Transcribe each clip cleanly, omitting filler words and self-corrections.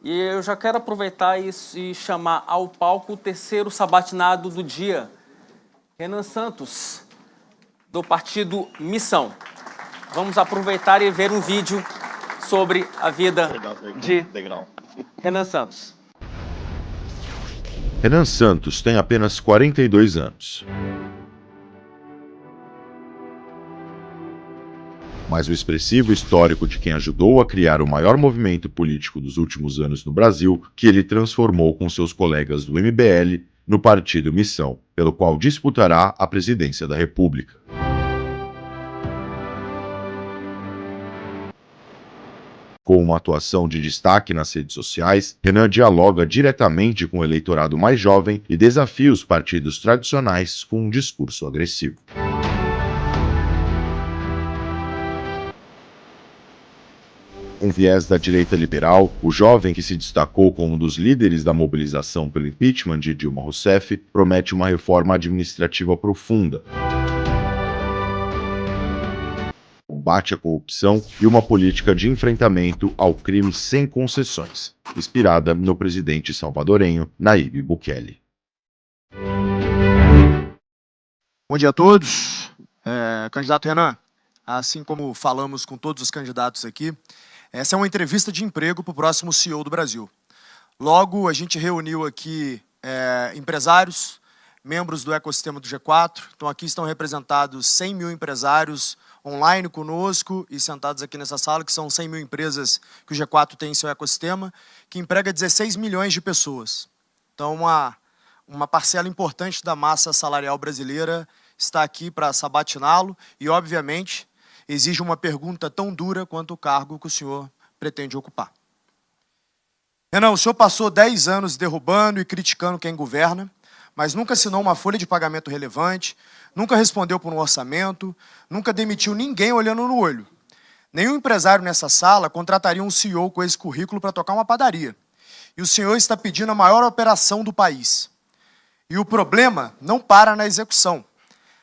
E eu já quero aproveitar e chamar ao palco o terceiro sabatinado do dia, Renan Santos, do partido Missão. Vamos aproveitar e ver um vídeo sobre a vida de Renan Santos. Renan Santos tem apenas 42 anos. Mas o expressivo histórico de quem ajudou a criar o maior movimento político dos últimos anos no Brasil, que ele transformou com seus colegas do MBL no Partido Missão, pelo qual disputará a presidência da República. Com uma atuação de destaque nas redes sociais, Renan dialoga diretamente com o eleitorado mais jovem e desafia os partidos tradicionais com um discurso agressivo. Com viés da direita liberal, o jovem que se destacou como um dos líderes da mobilização pelo impeachment de Dilma Rousseff promete uma reforma administrativa profunda, combate à corrupção e uma política de enfrentamento ao crime sem concessões, inspirada no presidente salvadorenho Nayib Bukele. Bom dia a todos. Candidato Renan, assim como falamos com todos os candidatos aqui, essa é uma entrevista de emprego para o próximo CEO do Brasil. Logo, a gente reuniu aqui empresários, membros do ecossistema do G4. Então, aqui estão representados 100 mil empresários online conosco e sentados aqui nessa sala, que são 100 mil empresas que o G4 tem em seu ecossistema, que emprega 16 milhões de pessoas. Então, uma parcela importante da massa salarial brasileira está aqui para sabatiná-lo e, obviamente, exige uma pergunta tão dura quanto o cargo que o senhor pretende ocupar. Renan, o senhor passou 10 anos derrubando e criticando quem governa, mas nunca assinou uma folha de pagamento relevante, nunca respondeu por um orçamento, nunca demitiu ninguém olhando no olho. Nenhum empresário nessa sala contrataria um CEO com esse currículo para tocar uma padaria. E o senhor está pedindo a maior operação do país. E o problema não para na execução.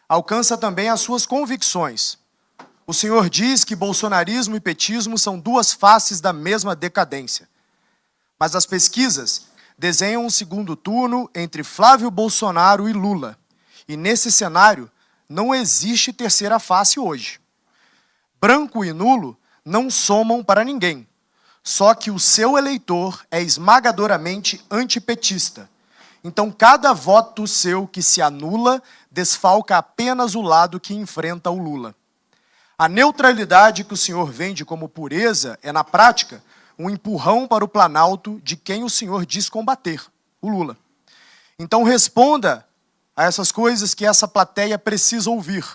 Alcança também as suas convicções. O senhor diz que bolsonarismo e petismo são duas faces da mesma decadência. Mas as pesquisas desenham um segundo turno entre Flávio Bolsonaro e Lula. E nesse cenário, não existe terceira face hoje. Branco e nulo não somam para ninguém. Só que o seu eleitor é esmagadoramente antipetista. Então, cada voto seu que se anula desfalca apenas o lado que enfrenta o Lula. A neutralidade que o senhor vende como pureza é, na prática, um empurrão para o Planalto de quem o senhor diz combater, o Lula. Então responda a essas coisas que essa plateia precisa ouvir.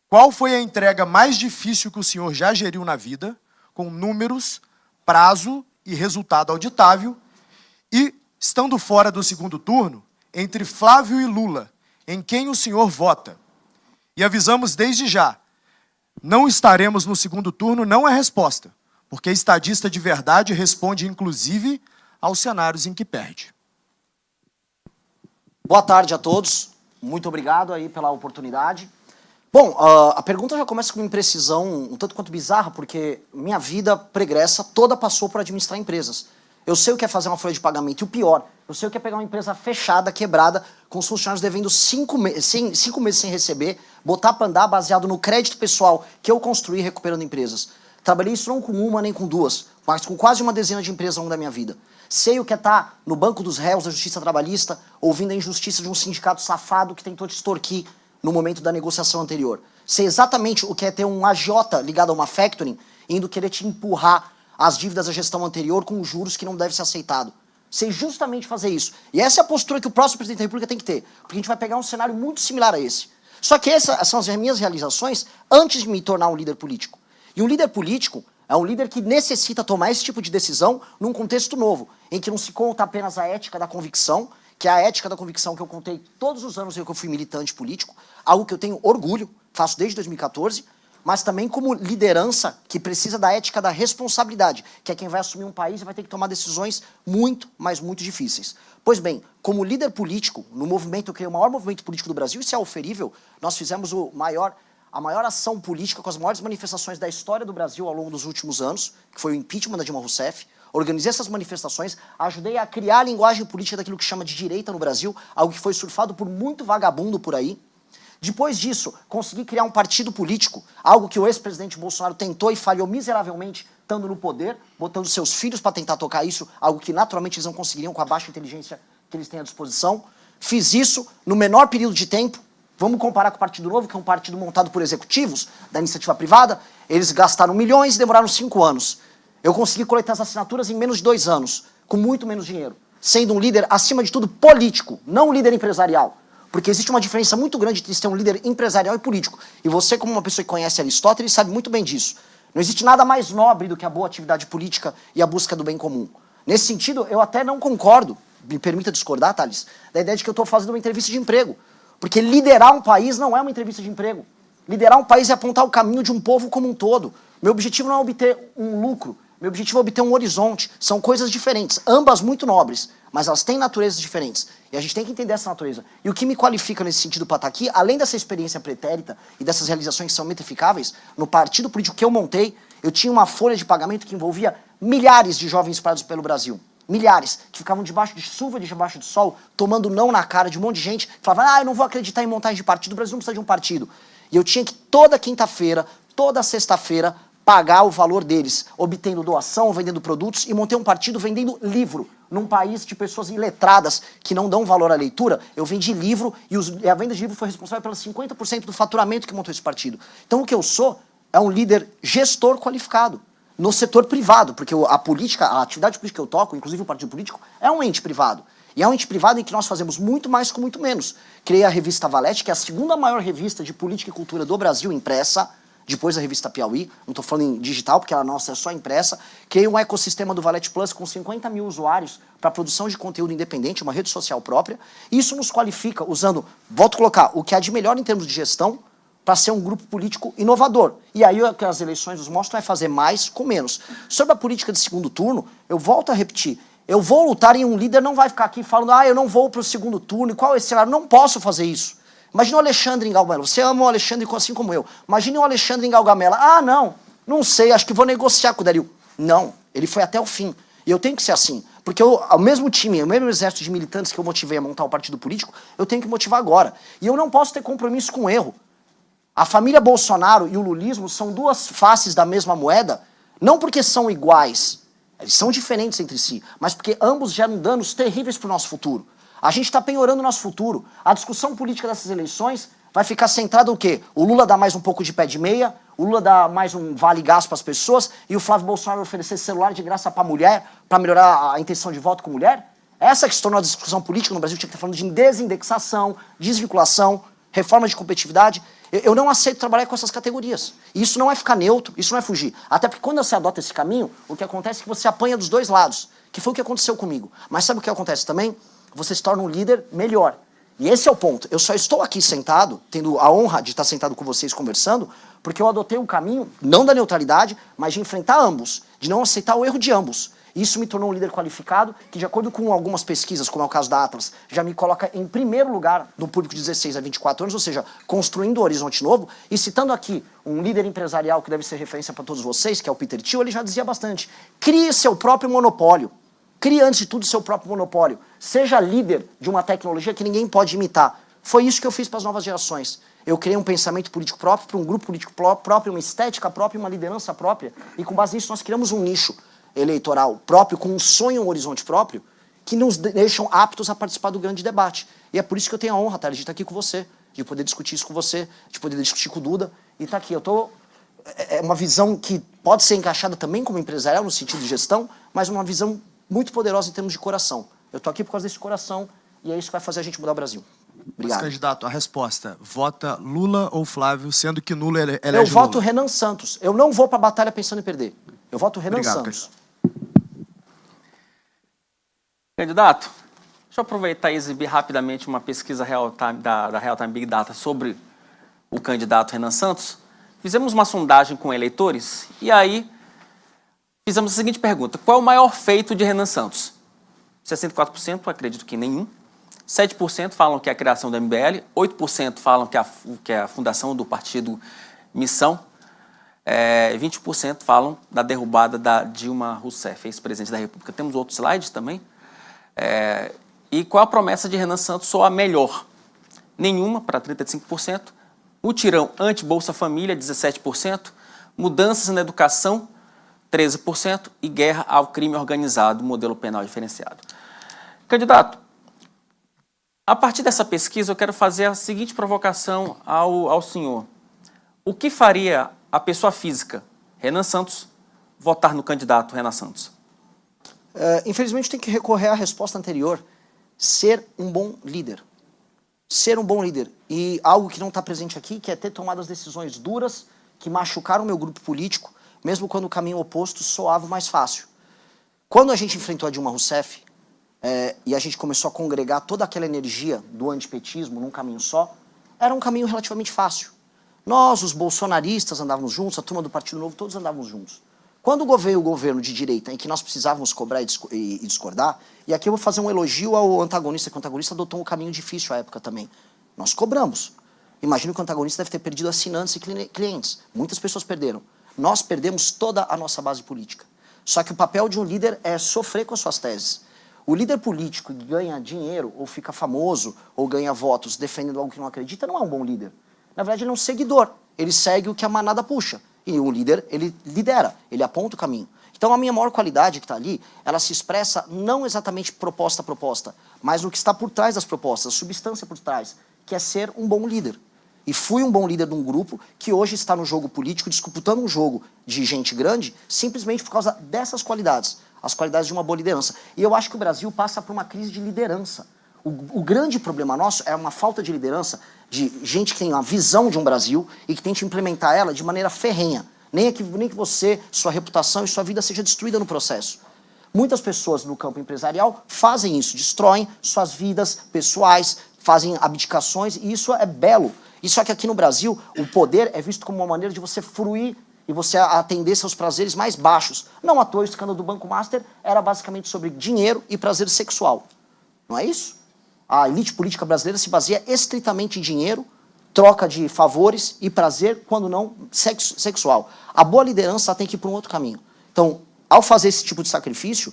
Qual foi a entrega mais difícil que o senhor já geriu na vida, com números, prazo e resultado auditável, e, estando fora do segundo turno, entre Flávio e Lula, em quem o senhor vota? E avisamos desde já, não estaremos no segundo turno não é resposta, porque estadista de verdade responde, inclusive, aos cenários em que perde. Boa tarde a todos. Muito obrigado aí pela oportunidade. Bom, a pergunta já começa com uma imprecisão um tanto quanto bizarra, porque minha vida pregressa toda passou por administrar empresas. Eu sei o que é fazer uma folha de pagamento, e o pior, eu sei o que é pegar uma empresa fechada, quebrada, com os funcionários devendo 5 meses sem receber, botar para andar baseado no crédito pessoal que eu construí recuperando empresas. Trabalhei isso não com uma nem com duas, mas com quase uma dezena de empresas ao longo da minha vida. Sei o que é estar no banco dos réus da justiça trabalhista, ouvindo a injustiça de um sindicato safado que tentou te extorquir no momento da negociação anterior. Sei exatamente o que é ter um agiota ligado a uma factoring, indo querer te empurrar as dívidas da gestão anterior com juros que não deve ser aceitado. Sei justamente fazer isso. E essa é a postura que o próximo presidente da República tem que ter, porque a gente vai pegar um cenário muito similar a esse. Só que essas são as minhas realizações antes de me tornar um líder político. E um líder político é um líder que necessita tomar esse tipo de decisão num contexto novo, em que não se conta apenas a ética da convicção, que é a ética da convicção que eu contei todos os anos em que eu fui militante político, algo que eu tenho orgulho, faço desde 2014, mas também como liderança que precisa da ética da responsabilidade, que é quem vai assumir um país e vai ter que tomar decisões muito, mas muito difíceis. Pois bem, como líder político, no movimento, eu criei o maior movimento político do Brasil, isso é oferível, nós fizemos a maior ação política com as maiores manifestações da história do Brasil ao longo dos últimos anos, que foi o impeachment da Dilma Rousseff, organizei essas manifestações, ajudei a criar a linguagem política daquilo que chama de direita no Brasil, algo que foi surfado por muito vagabundo por aí. Depois disso, consegui criar um partido político, algo que o ex-presidente Bolsonaro tentou e falhou miseravelmente, estando no poder, botando seus filhos para tentar tocar isso, algo que naturalmente eles não conseguiriam com a baixa inteligência que eles têm à disposição. Fiz isso no menor período de tempo. Vamos comparar com o Partido Novo, que é um partido montado por executivos da iniciativa privada. Eles gastaram milhões e demoraram 5 anos. Eu consegui coletar as assinaturas em menos de 2 anos, com muito menos dinheiro, sendo um líder, acima de tudo, político, não um líder empresarial. Porque existe uma diferença muito grande entre ser um líder empresarial e político. E você, como uma pessoa que conhece Aristóteles, sabe muito bem disso. Não existe nada mais nobre do que a boa atividade política e a busca do bem comum. Nesse sentido, eu até não concordo, me permita discordar, Thales, da ideia de que eu estou fazendo uma entrevista de emprego. Porque liderar um país não é uma entrevista de emprego. Liderar um país é apontar o caminho de um povo como um todo. Meu objetivo não é obter um lucro, meu objetivo é obter um horizonte. São coisas diferentes, ambas muito nobres, mas elas têm naturezas diferentes. E a gente tem que entender essa natureza. E o que me qualifica nesse sentido para estar aqui, além dessa experiência pretérita e dessas realizações que são metrificáveis, no partido político que eu montei, eu tinha uma folha de pagamento que envolvia milhares de jovens espalhados pelo Brasil. Milhares, que ficavam debaixo de chuva, debaixo de sol, tomando não na cara de um monte de gente, falavam, eu não vou acreditar em montagem de partido, o Brasil não precisa de um partido. E eu tinha que toda quinta-feira, toda sexta-feira, pagar o valor deles, obtendo doação, vendendo produtos, e montei um partido vendendo livro. Num país de pessoas iletradas que não dão valor à leitura, eu vendi livro e a venda de livro foi responsável pelos 50% do faturamento que montou esse partido. Então o que eu sou é um líder gestor qualificado no setor privado, porque a política, a atividade política que eu toco, inclusive o partido político, é um ente privado. E é um ente privado em que nós fazemos muito mais com muito menos. Criei a revista Valete, que é a segunda maior revista de política e cultura do Brasil impressa, depois da revista Piauí, não estou falando em digital, porque a nossa é só impressa. Criei um ecossistema do Valete Plus com 50 mil usuários para produção de conteúdo independente, uma rede social própria. Isso nos qualifica usando, volto a colocar, o que há de melhor em termos de gestão, para ser um grupo político inovador. E aí o que as eleições nos mostram é fazer mais com menos. Sobre a política de segundo turno, eu volto a repetir, eu vou lutar e um líder não vai ficar aqui falando, eu não vou para o segundo turno, e qual é esse cenário? Não posso fazer isso. Imagina o Alexandre em Gaugamela, você ama o Alexandre assim como eu. Imagine o Alexandre em Gaugamela, não sei, acho que vou negociar com o Dario. Não, ele foi até o fim. E eu tenho que ser assim, porque o mesmo time, o mesmo exército de militantes que eu motivei a montar o partido político, eu tenho que motivar agora. E eu não posso ter compromisso com o erro. A família Bolsonaro e o lulismo são duas faces da mesma moeda, não porque são iguais, eles são diferentes entre si, mas porque ambos geram danos terríveis para o nosso futuro. A gente está penhorando o nosso futuro. A discussão política dessas eleições vai ficar centrada no quê? O Lula dá mais um pouco de pé de meia, o Lula dá mais um vale-gás para as pessoas e o Flávio Bolsonaro oferecer celular de graça para mulher, para melhorar a intenção de voto com mulher? Essa que se tornou a discussão política no Brasil, tinha que estar falando de desindexação, desvinculação, reforma de competitividade. Eu não aceito trabalhar com essas categorias. E isso não é ficar neutro, isso não é fugir. Até porque quando você adota esse caminho, o que acontece é que você apanha dos dois lados, que foi o que aconteceu comigo. Mas sabe o que acontece também? Você se torna um líder melhor. E esse é o ponto. Eu só estou aqui sentado, tendo a honra de estar sentado com vocês conversando, porque eu adotei um caminho, não da neutralidade, mas de enfrentar ambos, de não aceitar o erro de ambos. Isso me tornou um líder qualificado, que de acordo com algumas pesquisas, como é o caso da Atlas, já me coloca em primeiro lugar no público de 16 a 24 anos, ou seja, construindo um horizonte novo. E citando aqui um líder empresarial que deve ser referência para todos vocês, que é o Peter Thiel, ele já dizia bastante, crie seu próprio monopólio. Crie, antes de tudo, seu próprio monopólio. Seja líder de uma tecnologia que ninguém pode imitar. Foi isso que eu fiz para as novas gerações. Eu criei um pensamento político próprio, para um grupo político próprio, uma estética própria, uma liderança própria. E com base nisso nós criamos um nicho eleitoral próprio, com um sonho, um horizonte próprio, que nos deixam aptos a participar do grande debate. E é por isso que eu tenho a honra, Thales, de estar aqui com você, de poder discutir isso com você, de poder discutir com o Duda. E estar aqui. É uma visão que pode ser encaixada também como empresarial, no sentido de gestão, mas uma visão muito poderosa em termos de coração. Eu estou aqui por causa desse coração e é isso que vai fazer a gente mudar o Brasil. Obrigado. Mas, candidato, a resposta, vota Lula ou Flávio, sendo que Lula elege Eu voto Renan Santos. Eu não vou para a batalha pensando em perder. Eu voto Renan Santos. Candidato, deixa eu aproveitar e exibir rapidamente uma pesquisa da Real Time Big Data sobre o candidato Renan Santos. Fizemos uma sondagem com eleitores e aí fizemos a seguinte pergunta: qual é o maior feito de Renan Santos? 64% acredito que nenhum, 7% falam que é a criação do MBL, 8% falam que é a fundação do partido Missão, 20% falam da derrubada da Dilma Rousseff, ex-presidente da República. Temos outros slides também. E qual a promessa de Renan Santos soa melhor? Nenhuma, para 35%. Mutirão anti-Bolsa Família, 17%. Mudanças na educação, 13%. E guerra ao crime organizado, modelo penal diferenciado. Candidato, a partir dessa pesquisa, eu quero fazer a seguinte provocação ao senhor. O que faria a pessoa física, Renan Santos, votar no candidato Renan Santos? Infelizmente, tem que recorrer à resposta anterior. Ser um bom líder. Ser um bom líder. E algo que não está presente aqui, que é ter tomado as decisões duras que machucaram o meu grupo político, mesmo quando o caminho oposto soava mais fácil. Quando a gente enfrentou a Dilma Rousseff, e a gente começou a congregar toda aquela energia do antipetismo num caminho só, era um caminho relativamente fácil. Nós, os bolsonaristas, andávamos juntos, a turma do Partido Novo, todos andávamos juntos. Quando veio o governo de direita, em que nós precisávamos cobrar e discordar, e aqui eu vou fazer um elogio ao antagonista, que o antagonista adotou um caminho difícil à época também. Nós cobramos. Imagino que o antagonista deve ter perdido assinantes e clientes. Muitas pessoas perderam. Nós perdemos toda a nossa base política. Só que o papel de um líder é sofrer com as suas teses. O líder político que ganha dinheiro, ou fica famoso, ou ganha votos defendendo algo que não acredita, não é um bom líder. Na verdade, ele é um seguidor. Ele segue o que a manada puxa. E o líder, ele lidera, ele aponta o caminho. Então, a minha maior qualidade que está ali, ela se expressa não exatamente proposta a proposta, mas no que está por trás das propostas, a substância por trás, que é ser um bom líder. E fui um bom líder de um grupo que hoje está no jogo político, disputando um jogo de gente grande, simplesmente por causa dessas qualidades, as qualidades de uma boa liderança. E eu acho que o Brasil passa por uma crise de liderança. O grande problema nosso é uma falta de liderança de gente que tem uma visão de um Brasil e que tente implementar ela de maneira ferrenha. Nem que você, sua reputação e sua vida seja destruída no processo. Muitas pessoas no campo empresarial fazem isso, destroem suas vidas pessoais, fazem abdicações, e isso é belo. E só que aqui no Brasil, o poder é visto como uma maneira de você fruir e você atender seus prazeres mais baixos. Não à toa, o escândalo do Banco Master era basicamente sobre dinheiro e prazer sexual. Não é isso? A elite política brasileira se baseia estritamente em dinheiro, troca de favores e prazer, quando não sexual. A boa liderança tem que ir para um outro caminho. Então, ao fazer esse tipo de sacrifício,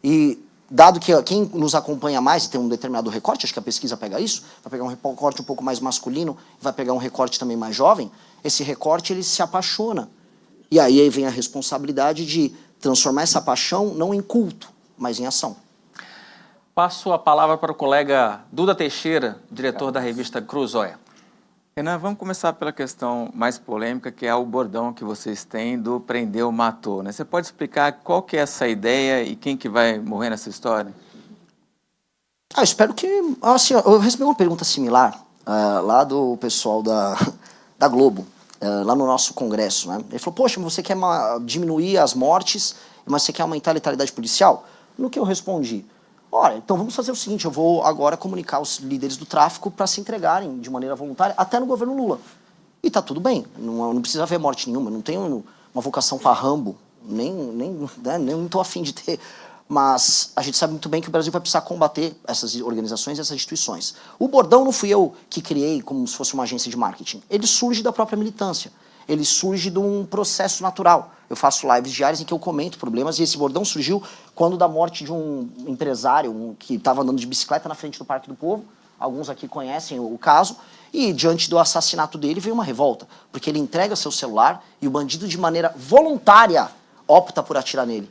e dado que quem nos acompanha mais e tem um determinado recorte, acho que a pesquisa pega isso, vai pegar um recorte um pouco mais masculino, vai pegar um recorte também mais jovem, esse recorte ele se apaixona. E aí vem a responsabilidade de transformar essa paixão não em culto, mas em ação. Passo a palavra para o colega Duda Teixeira, diretor da revista Cruzoé. Renan, vamos começar pela questão mais polêmica, que é o bordão que vocês têm do prendeu, matou, né? Você pode explicar qual que é essa ideia e quem que vai morrer nessa história? Eu espero que... Assim, eu recebi uma pergunta similar lá do pessoal da Globo, lá no nosso congresso, né? Ele falou, poxa, você quer diminuir as mortes, mas você quer aumentar a letalidade policial? No que eu respondi? Olha, então vamos fazer o seguinte, eu vou agora comunicar os líderes do tráfico para se entregarem de maneira voluntária, até no governo Lula. E tá tudo bem, não precisa haver morte nenhuma, não tenho uma vocação para Rambo, nem estou afim de ter. Mas a gente sabe muito bem que o Brasil vai precisar combater essas organizações e essas instituições. O bordão não fui eu que criei como se fosse uma agência de marketing. Ele surge da própria militância. Ele surge de um processo natural. Eu faço lives diárias em que eu comento problemas e esse bordão surgiu quando da morte de um empresário que estava andando de bicicleta na frente do Parque do Povo. Alguns aqui conhecem o caso. E diante do assassinato dele veio uma revolta, porque ele entrega seu celular e o bandido de maneira voluntária opta por atirar nele.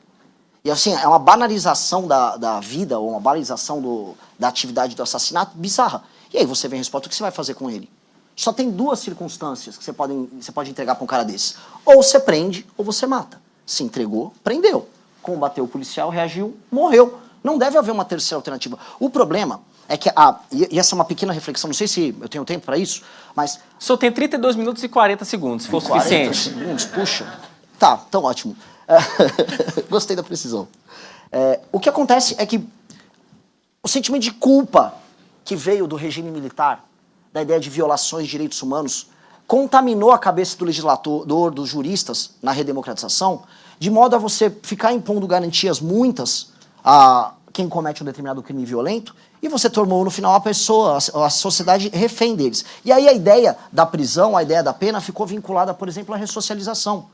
E assim, é uma banalização da vida ou uma banalização da atividade do assassinato bizarra. E aí você vem a resposta, o que você vai fazer com ele? Só tem duas circunstâncias que você pode entregar para um cara desse. Ou você prende, ou você mata. Se entregou, prendeu. Combateu o policial, reagiu, morreu. Não deve haver uma terceira alternativa. O problema é que, e essa é uma pequena reflexão, não sei se eu tenho tempo para isso, mas... O senhor tem 32 minutos e 40 segundos, se for suficiente. 40 segundos, puxa. Tá, então ótimo. Gostei da precisão. O que acontece é que o sentimento de culpa que veio do regime militar, da ideia de violações de direitos humanos, contaminou a cabeça do legislador, dos juristas, na redemocratização, de modo a você ficar impondo garantias muitas a quem comete um determinado crime violento, e você tornou, no final, a sociedade refém deles. E aí a ideia da prisão, a ideia da pena, ficou vinculada, por exemplo, à ressocialização.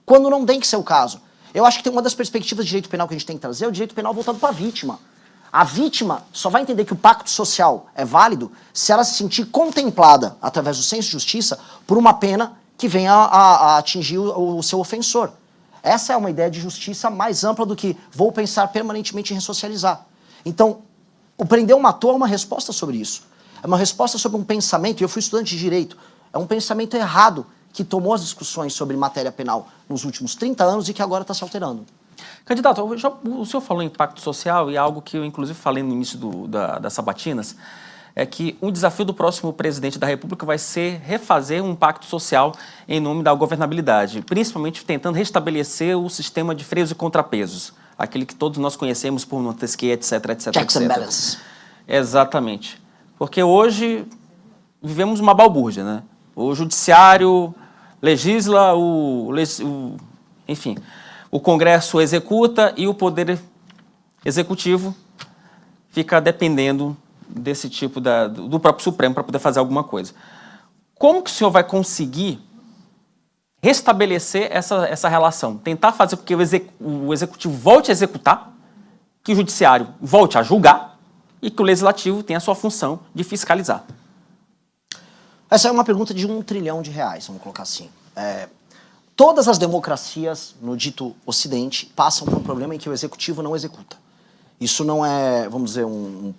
quando não tem que ser o caso. Eu acho que tem uma das perspectivas de direito penal que a gente tem que trazer é o direito penal voltado para a vítima. A vítima só vai entender que o pacto social é válido se ela se sentir contemplada, através do senso de justiça, por uma pena que venha a atingir o seu ofensor. Essa é uma ideia de justiça mais ampla do que vou pensar permanentemente em ressocializar. Então, o prender ou matou é uma resposta sobre isso. É uma resposta sobre um pensamento, e eu fui estudante de direito, é um pensamento errado que tomou as discussões sobre matéria penal nos últimos 30 anos e que agora está se alterando. Candidato, o senhor falou em impacto social e algo que eu inclusive falei no início das sabatinas, é que um desafio do próximo presidente da República vai ser refazer um pacto social em nome da governabilidade, principalmente tentando restabelecer o sistema de freios e contrapesos, aquele que todos nós conhecemos por Montesquieu, etc, etc, Checks and etc. balances. Exatamente. Porque hoje vivemos uma balbúrdia, né? O judiciário legisla, enfim, o Congresso executa e o Poder Executivo fica dependendo desse tipo do próprio Supremo para poder fazer alguma coisa. Como que o senhor vai conseguir restabelecer essa relação? Tentar fazer com que o Executivo volte a executar, que o Judiciário volte a julgar e que o Legislativo tenha a sua função de fiscalizar. Essa é uma pergunta de R$1 trilhão, vamos colocar assim. Todas as democracias no dito Ocidente passam por um problema em que o Executivo não executa. Isso não é, vamos dizer, um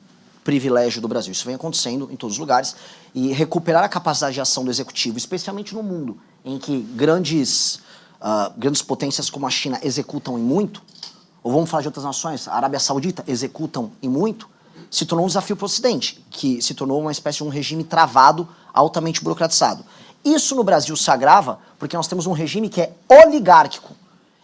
privilégio do Brasil. Isso vem acontecendo em todos os lugares. E recuperar a capacidade de ação do Executivo, especialmente no mundo em que grandes potências como a China executam em muito, ou vamos falar de outras nações, a Arábia Saudita executam em muito, se tornou um desafio para o Ocidente, que se tornou uma espécie de um regime travado, altamente burocratizado. Isso no Brasil se agrava porque nós temos um regime que é oligárquico.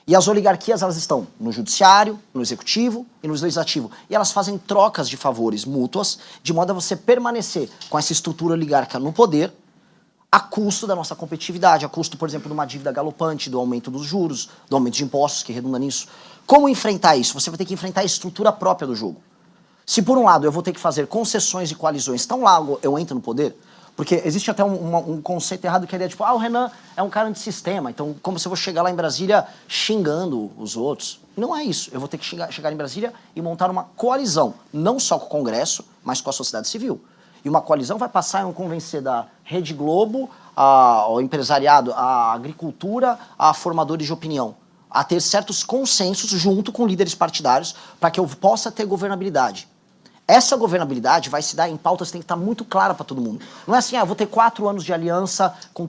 E as oligarquias, elas estão no judiciário, no executivo e no legislativo. E elas fazem trocas de favores mútuas, de modo a você permanecer com essa estrutura oligárquica no poder, a custo da nossa competitividade, a custo, por exemplo, de uma dívida galopante, do aumento dos juros, do aumento de impostos, que redunda nisso. Como enfrentar isso? Você vai ter que enfrentar a estrutura própria do jogo. Se, por um lado, eu vou ter que fazer concessões e coalizões tão logo eu entro no poder, porque existe até um conceito errado que é tipo, o Renan é um cara antissistema, então como se eu vou chegar lá em Brasília xingando os outros. Não é isso. Eu vou ter que chegar em Brasília e montar uma coalizão, não só com o Congresso, mas com a sociedade civil. E uma coalizão vai passar a convencer da Rede Globo, ao empresariado, à agricultura, a formadores de opinião, a ter certos consensos junto com líderes partidários para que eu possa ter governabilidade. Essa governabilidade vai se dar em pautas que tem que estar muito clara para todo mundo. Não é assim, eu vou ter 4 anos de aliança com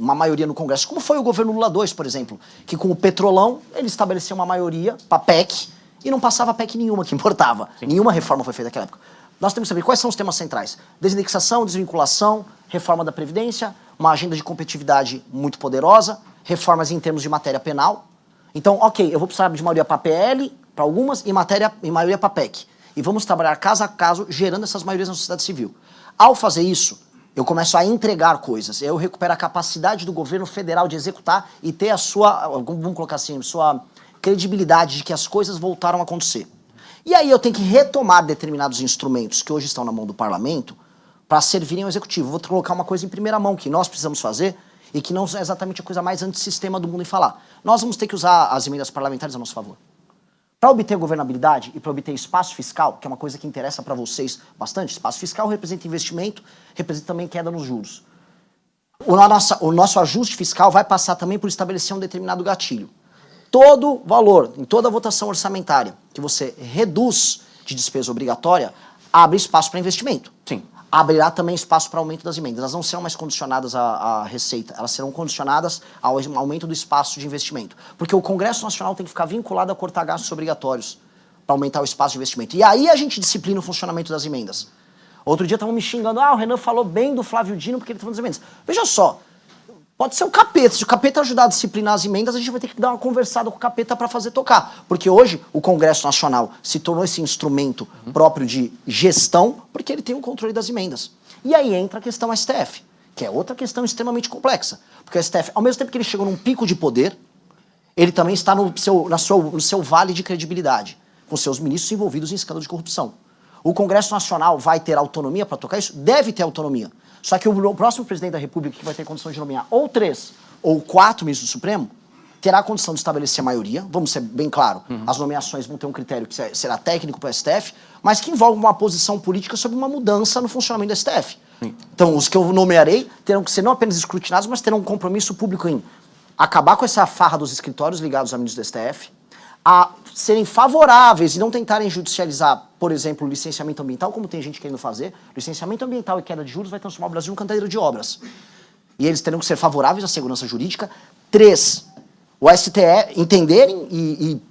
uma maioria no Congresso. Como foi o governo Lula II, por exemplo, que com o Petrolão ele estabeleceu uma maioria para PEC e não passava PEC nenhuma que importava. Sim. Nenhuma reforma foi feita naquela época. Nós temos que saber quais são os temas centrais. Desindexação, desvinculação, reforma da Previdência, uma agenda de competitividade muito poderosa, reformas em termos de matéria penal. Então, ok, eu vou precisar de maioria para PL, para algumas, e maioria para PEC. E vamos trabalhar caso a caso, gerando essas maiorias na sociedade civil. Ao fazer isso, eu começo a entregar coisas. Eu recupero a capacidade do governo federal de executar e ter a sua, vamos colocar assim, sua credibilidade de que as coisas voltaram a acontecer. E aí eu tenho que retomar determinados instrumentos que hoje estão na mão do parlamento para servirem ao executivo. Vou colocar uma coisa em primeira mão que nós precisamos fazer e que não é exatamente a coisa mais antissistema do mundo em falar. Nós vamos ter que usar as emendas parlamentares a nosso favor. Para obter governabilidade e para obter espaço fiscal, que é uma coisa que interessa para vocês bastante, espaço fiscal representa investimento, representa também queda nos juros. O nosso ajuste fiscal vai passar também por estabelecer um determinado gatilho. Todo valor, em toda votação orçamentária, que você reduz de despesa obrigatória, abre espaço para investimento. Sim. Abrirá também espaço para aumento das emendas. Elas não serão mais condicionadas à receita, elas serão condicionadas ao aumento do espaço de investimento. Porque o Congresso Nacional tem que ficar vinculado a cortar gastos obrigatórios para aumentar o espaço de investimento. E aí a gente disciplina o funcionamento das emendas. Outro dia estavam me xingando, o Renan falou bem do Flávio Dino porque ele está falando das emendas. Veja só, pode ser o capeta. Se o capeta ajudar a disciplinar as emendas, a gente vai ter que dar uma conversada com o capeta para fazer tocar. Porque hoje o Congresso Nacional se tornou esse instrumento próprio de gestão, porque ele tem o controle das emendas. E aí entra a questão STF, que é outra questão extremamente complexa. Porque o STF, ao mesmo tempo que ele chegou num pico de poder, ele também está no seu vale de credibilidade, com seus ministros envolvidos em escândalo de corrupção. O Congresso Nacional vai ter autonomia para tocar isso? Deve ter autonomia. Só que o próximo presidente da República, que vai ter condição de nomear ou 3 ou 4 ministros do Supremo, terá a condição de estabelecer a maioria, vamos ser bem claro, as nomeações vão ter um critério que será técnico para o STF, mas que envolve uma posição política sobre uma mudança no funcionamento do STF. Então, os que eu nomearei terão que ser não apenas escrutinados, mas terão um compromisso público em acabar com essa farra dos escritórios ligados a ministros do STF, a serem favoráveis e não tentarem judicializar, por exemplo, o licenciamento ambiental, como tem gente querendo fazer. Licenciamento ambiental e queda de juros vai transformar o Brasil num canteiro de obras. E eles terão que ser favoráveis à segurança jurídica. 3, o STF entenderem e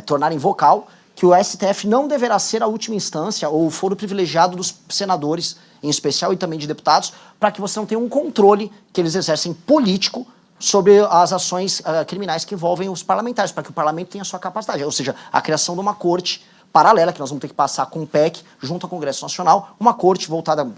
tornarem vocal que o STF não deverá ser a última instância ou o foro privilegiado dos senadores, em especial, e também de deputados, para que você não tenha um controle que eles exercem político sobre as ações criminais que envolvem os parlamentares, para que o parlamento tenha a sua capacidade. Ou seja, a criação de uma corte paralela, que nós vamos ter que passar com o PEC, junto ao Congresso Nacional, uma corte montada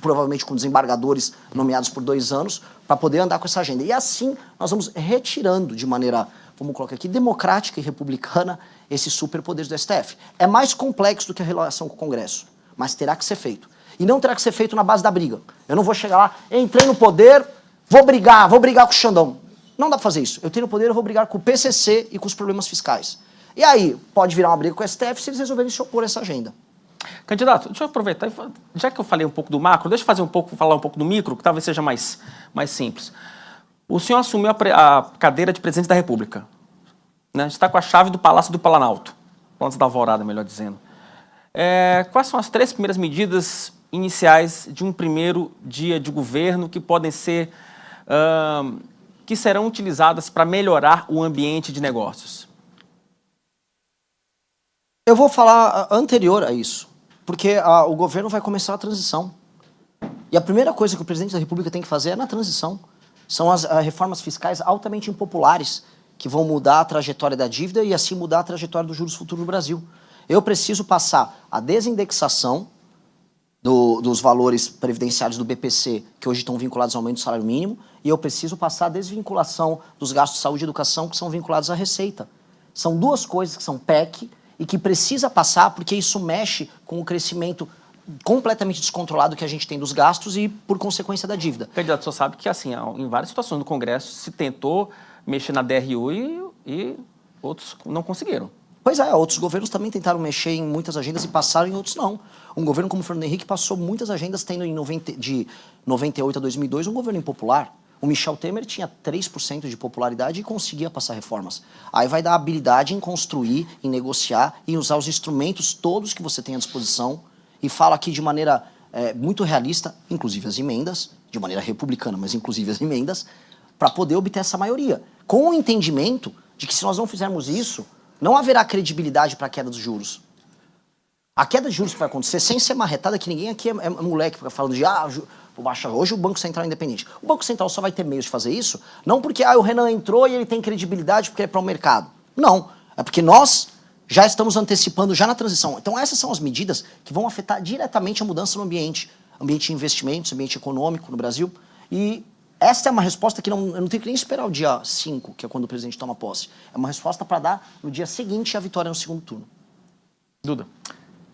provavelmente com desembargadores nomeados por 2 anos, para poder andar com essa agenda. E assim nós vamos retirando de maneira, vamos colocar aqui, democrática e republicana esses superpoderes do STF. É mais complexo do que a relação com o Congresso, mas terá que ser feito. E não terá que ser feito na base da briga. Eu não vou chegar lá, entrei no poder, vou brigar com o Xandão. Não dá pra fazer isso. Eu tenho no poder, eu vou brigar com o PCC e com os problemas fiscais. E aí, pode virar uma briga com o STF se eles resolverem se opor a essa agenda. Candidato, deixa eu aproveitar, já que eu falei um pouco do macro, deixa eu falar um pouco do micro, que talvez seja mais simples. O senhor assumiu a cadeira de presidente da República. Né? Está com a chave do Palácio do Planalto, Palácio da Alvorada, melhor dizendo. Quais são as 3 primeiras medidas iniciais de um primeiro dia de governo que podem ser, que serão utilizadas para melhorar o ambiente de negócios? Eu vou falar anterior a isso, porque o governo vai começar a transição. E a primeira coisa que o presidente da República tem que fazer é na transição. São as reformas fiscais altamente impopulares que vão mudar a trajetória da dívida e assim mudar a trajetória dos juros futuros no Brasil. Eu preciso passar a desindexação dos valores previdenciários do BPC, que hoje estão vinculados ao aumento do salário mínimo, e eu preciso passar a desvinculação dos gastos de saúde e educação, que são vinculados à receita. São 2 coisas que são PEC e que precisa passar porque isso mexe com o crescimento completamente descontrolado que a gente tem dos gastos e, por consequência, da dívida. Candidato, o senhor sabe que, assim, em várias situações no Congresso se tentou mexer na DRU e outros não conseguiram. Pois é, outros governos também tentaram mexer em muitas agendas e passaram, em outros não. Um governo como o Fernando Henrique passou muitas agendas, tendo de 98 a 2002 um governo impopular. O Michel Temer tinha 3% de popularidade e conseguia passar reformas. Aí vai dar habilidade em construir, em negociar, em usar os instrumentos todos que você tem à disposição. E falo aqui de maneira muito realista, inclusive as emendas, de maneira republicana, mas inclusive as emendas, para poder obter essa maioria. Com o entendimento de que se nós não fizermos isso, não haverá credibilidade para a queda dos juros. A queda de juros que vai acontecer, sem ser marretada, que ninguém aqui é moleque, fica falando de hoje o Banco Central é independente. O Banco Central só vai ter meios de fazer isso, não porque o Renan entrou e ele tem credibilidade porque ele é para o mercado. Não, é porque nós já estamos antecipando já na transição. Então essas são as medidas que vão afetar diretamente a mudança no ambiente de investimentos, ambiente econômico no Brasil. E esta é uma resposta que eu não tenho que nem esperar o dia 5, que é quando o presidente toma posse. É uma resposta para dar no dia seguinte a vitória no segundo turno. Duda.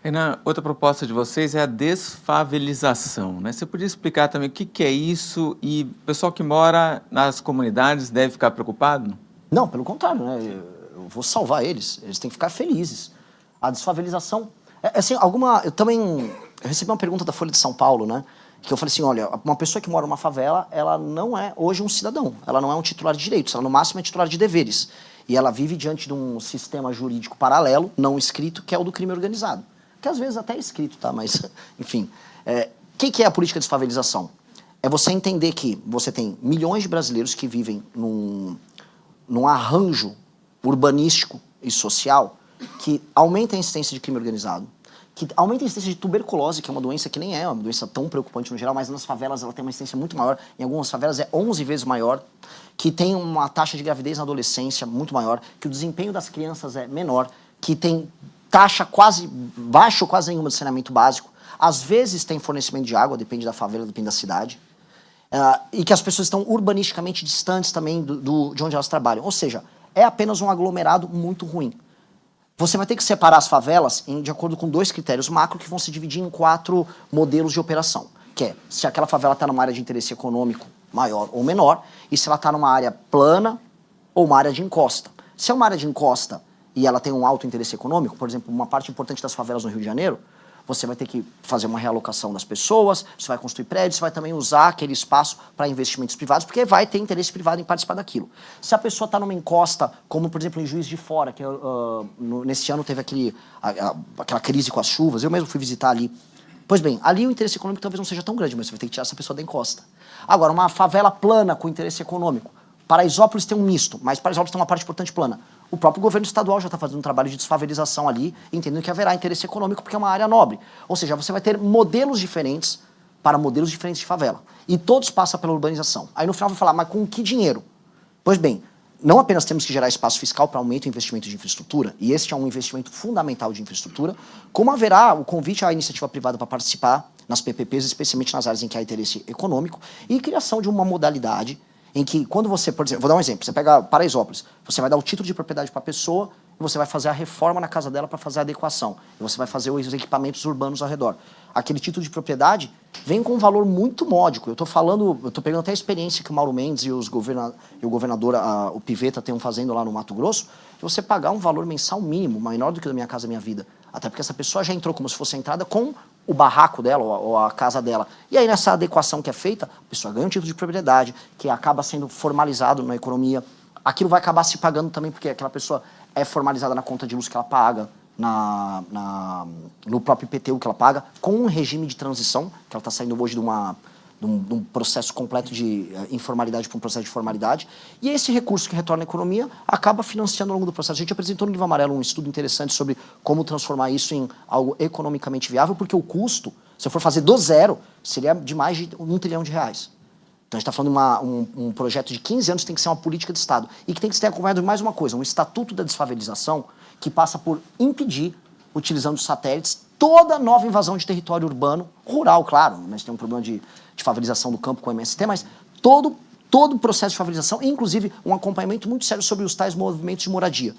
Renan, outra proposta de vocês é a desfavelização, né? Você podia explicar também o que é isso e o pessoal que mora nas comunidades deve ficar preocupado? Não, pelo contrário, né? Eu vou salvar eles têm que ficar felizes. A desfavelização... eu também recebi uma pergunta da Folha de São Paulo, né? Que eu falei assim, olha, uma pessoa que mora numa favela, ela não é hoje um cidadão, ela não é um titular de direitos, ela no máximo é titular de deveres. E ela vive diante de um sistema jurídico paralelo, não escrito, que é o do crime organizado. Que às vezes até é escrito, tá? Mas, enfim. O que é a política de desfavelização? É você entender que você tem milhões de brasileiros que vivem num arranjo urbanístico e social que aumenta a incidência de crime organizado, que aumenta a incidência de tuberculose, que é uma doença que nem é uma doença tão preocupante no geral, mas nas favelas ela tem uma incidência muito maior, em algumas favelas é 11 vezes maior, que tem uma taxa de gravidez na adolescência muito maior, que o desempenho das crianças é menor, que tem taxa quase baixa ou quase nenhuma de saneamento básico, às vezes tem fornecimento de água, depende da favela, depende da cidade, e que as pessoas estão urbanisticamente distantes também de onde elas trabalham, ou seja, é apenas um aglomerado muito ruim. Você vai ter que separar as favelas de acordo com 2 critérios macro que vão se dividir em 4 modelos de operação. Que é, se aquela favela está numa área de interesse econômico maior ou menor, e se ela está numa área plana ou uma área de encosta. Se é uma área de encosta e ela tem um alto interesse econômico, por exemplo, uma parte importante das favelas no Rio de Janeiro, você vai ter que fazer uma realocação das pessoas, você vai construir prédios, você vai também usar aquele espaço para investimentos privados, porque vai ter interesse privado em participar daquilo. Se a pessoa está numa encosta, como por exemplo em Juiz de Fora, que nesse ano teve aquela crise com as chuvas, eu mesmo fui visitar ali. Pois bem, ali o interesse econômico talvez não seja tão grande, mas você vai ter que tirar essa pessoa da encosta. Agora, uma favela plana com interesse econômico. Paraisópolis tem um misto, mas Paraisópolis tem uma parte importante plana. O próprio governo estadual já está fazendo um trabalho de desfavelização ali, entendendo que haverá interesse econômico porque é uma área nobre. Ou seja, você vai ter modelos diferentes para modelos diferentes de favela. E todos passam pela urbanização. Aí no final vai falar, mas com que dinheiro? Pois bem, não apenas temos que gerar espaço fiscal para aumento e investimento de infraestrutura, e este é um investimento fundamental de infraestrutura, como haverá o convite à iniciativa privada para participar nas PPPs, especialmente nas áreas em que há interesse econômico, e criação de uma modalidade em que, quando você, por exemplo, vou dar um exemplo, você pega Paraisópolis, você vai dar o título de propriedade para a pessoa e você vai fazer a reforma na casa dela para fazer a adequação, e você vai fazer os equipamentos urbanos ao redor. Aquele título de propriedade vem com um valor muito módico. Eu estou pegando até a experiência que o Mauro Mendes e o governador, o Piveta, estão fazendo lá no Mato Grosso, de você pagar um valor mensal mínimo, menor do que o da Minha Casa Minha Vida. Até porque essa pessoa já entrou como se fosse a entrada com o barraco dela ou a casa dela. E aí, nessa adequação que é feita, a pessoa ganha um título de propriedade, que acaba sendo formalizado na economia. Aquilo vai acabar se pagando também, porque aquela pessoa é formalizada na conta de luz que ela paga, no próprio IPTU que ela paga, com um regime de transição, que ela está saindo hoje de um processo completo de informalidade para um processo de formalidade, e esse recurso que retorna à economia acaba financiando ao longo do processo. A gente apresentou no Livro Amarelo um estudo interessante sobre como transformar isso em algo economicamente viável, porque o custo, se eu for fazer do zero, seria de mais de R$1 trilhão. Então a gente está falando de um projeto de 15 anos que tem que ser uma política de Estado, e que tem que ter acompanhado de mais uma coisa, um estatuto da desfavelização, que passa por impedir, utilizando satélites, toda nova invasão de território urbano, rural, claro, mas tem um problema de favelização do campo com o MST, mas todo o processo de favelização, inclusive um acompanhamento muito sério sobre os tais movimentos de moradia,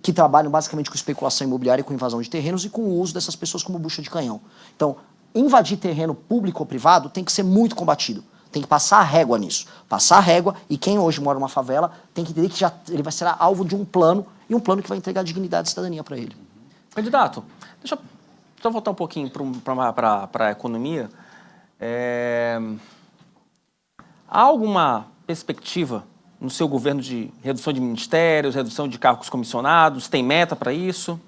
que trabalham basicamente com especulação imobiliária e com invasão de terrenos e com o uso dessas pessoas como bucha de canhão. Então, invadir terreno público ou privado tem que ser muito combatido. Tem que passar a régua nisso. Passar a régua, e quem hoje mora numa favela tem que entender que ele vai ser alvo de um plano, e um plano que vai entregar dignidade e cidadania para ele. Candidato, deixa eu voltar um pouquinho para a economia. Há alguma perspectiva no seu governo de redução de ministérios, redução de cargos comissionados? Tem meta para isso?